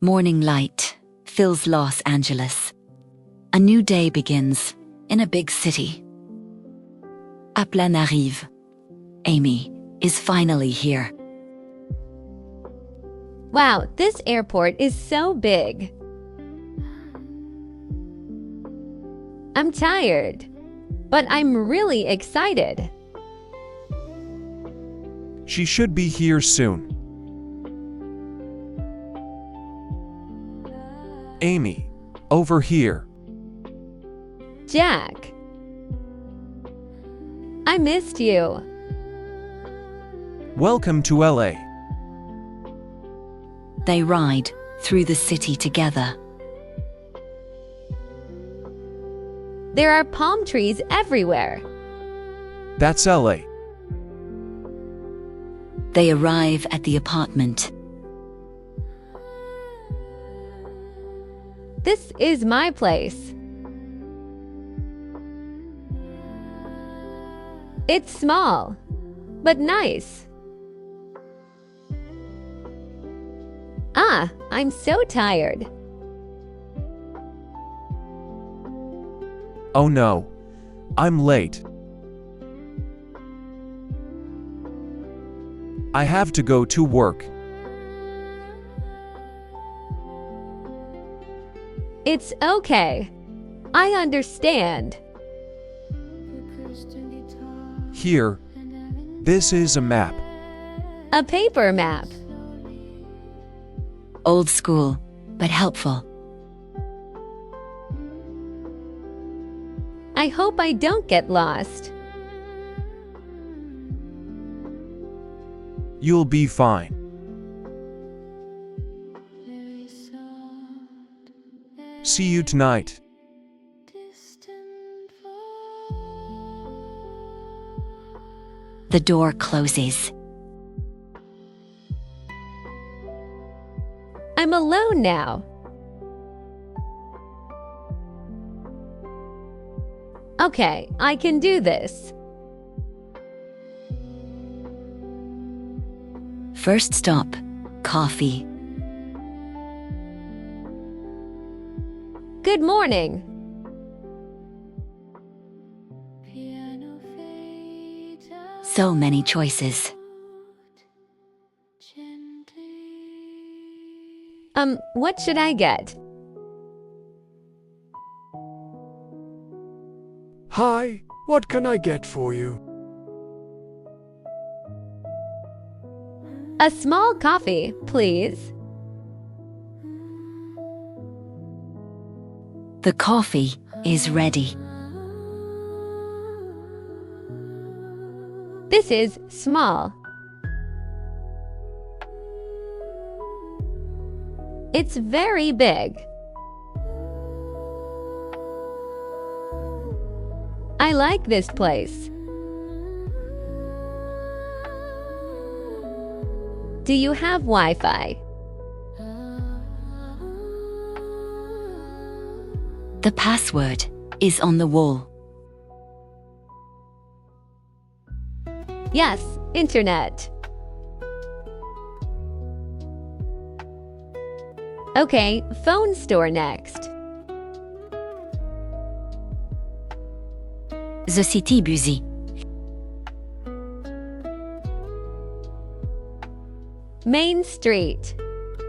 Morning light fills Los Angeles. A new day begins in a big city. Aplan arrive. Amy is finally here. Wow, this airport is so big. I'm tired, but I'm really excited. She should be here soon. Amy, over here. Jack, I missed you. Welcome to LA. They ride through the city together. There are palm trees everywhere. That's LA. They arrive at the apartment. This is my place. It's small, but nice. I'm so tired. Oh no, I'm late. I have to go to work. It's okay. I understand. Here, this is a map. A paper map. Old school, but helpful. I hope I don't get lost. You'll be fine. See you tonight. The door closes. I'm alone now. Okay, I can do this. First stop, coffee. Good morning. So many choices. What should I get? Hi, what can I get for you? A small coffee, please. The coffee is ready. This is small. It's very big. I like this place. Do you have Wi-Fi? The password is on the wall. Yes, internet. Okay, phone store next. The city busy. Main Street.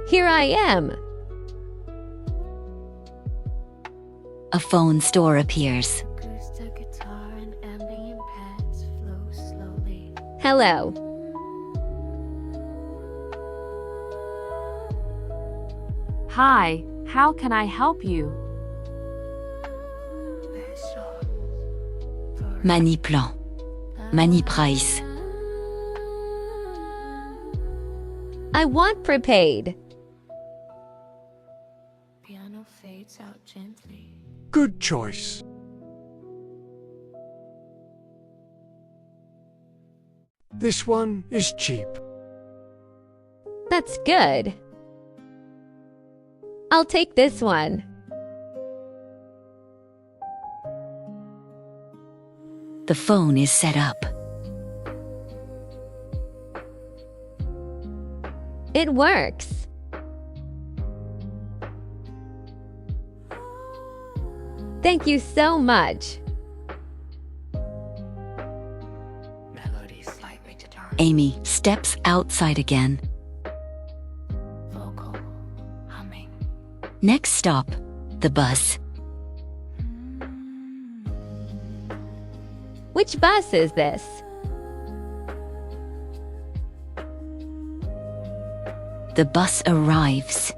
Here I am. A phone store appears. Hello. Hi, how can I help you? Mani plan. Mani price. I want prepaid. Piano fades out gently. Good choice. This one is cheap. That's good. I'll take this one. The phone is set up. It works. Thank you so much. Melody slightly determined. Amy steps outside again. Vocal humming. Next stop, the bus. Which bus is this? The bus arrives.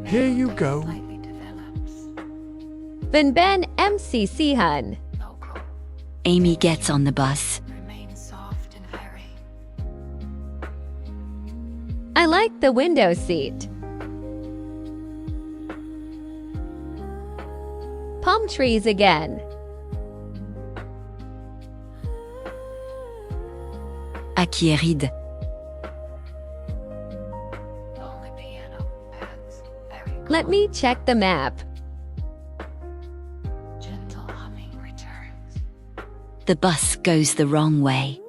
Here you go. Slightly develops. Ben Ben MC Sihan. Vocal Amy gets on the bus. remains soft and airy. I like the window seat. Palm trees again. Akieride. Lonely piano pads. Very Let me check the map. gentle humming returns. The bus goes the wrong way.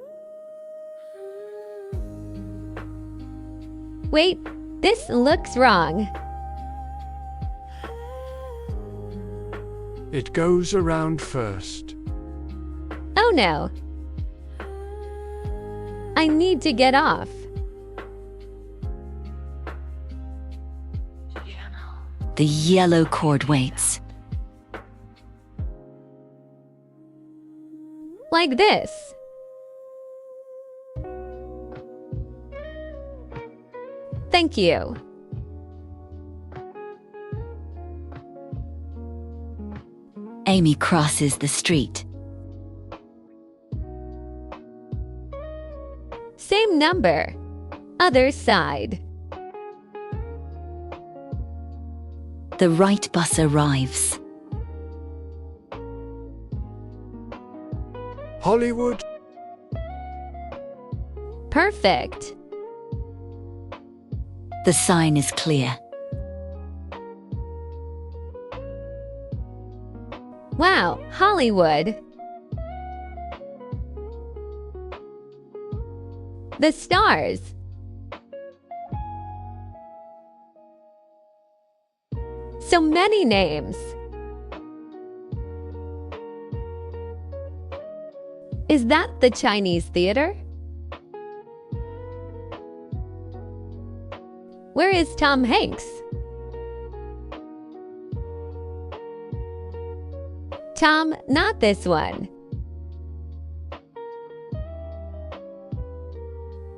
Wait, this looks wrong. It goes around first. Oh no. I need to get off. Piano. The yellow cord waits. Like this. Thank you. Amy crosses the street. Same number. Other side. The right bus arrives. Hollywood. Perfect. The sign is clear. Wow, Hollywood. The stars. So many names. Is that the Chinese theater? Where is Tom Hanks? Tom, not this one.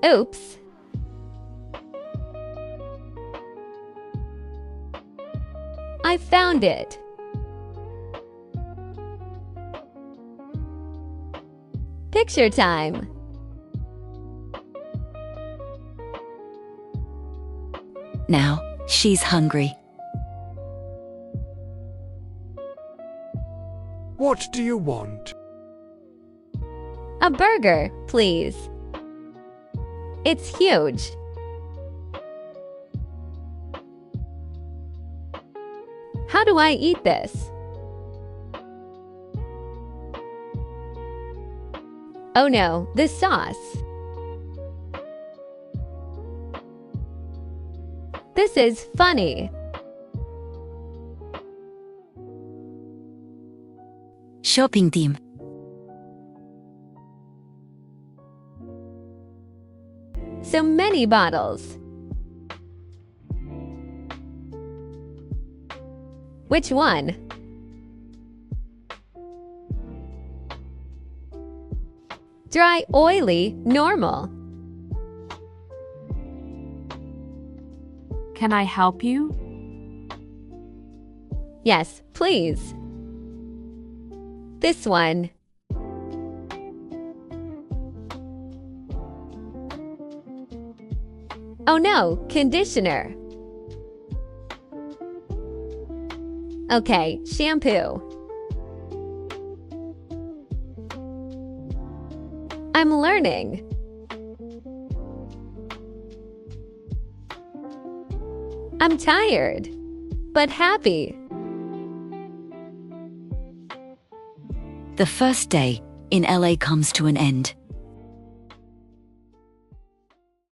Oops. I found it. Picture time. Now, she's hungry. What do you want? A burger, please. It's huge. How do I eat this? Oh no, the sauce. This is funny. Shopping team. So many bottles. Which one? Dry, oily, normal. Can I help you? Yes, please. This one. Oh no, conditioner. Okay, shampoo. I'm learning. I'm tired, but happy. The first day in LA comes to an end.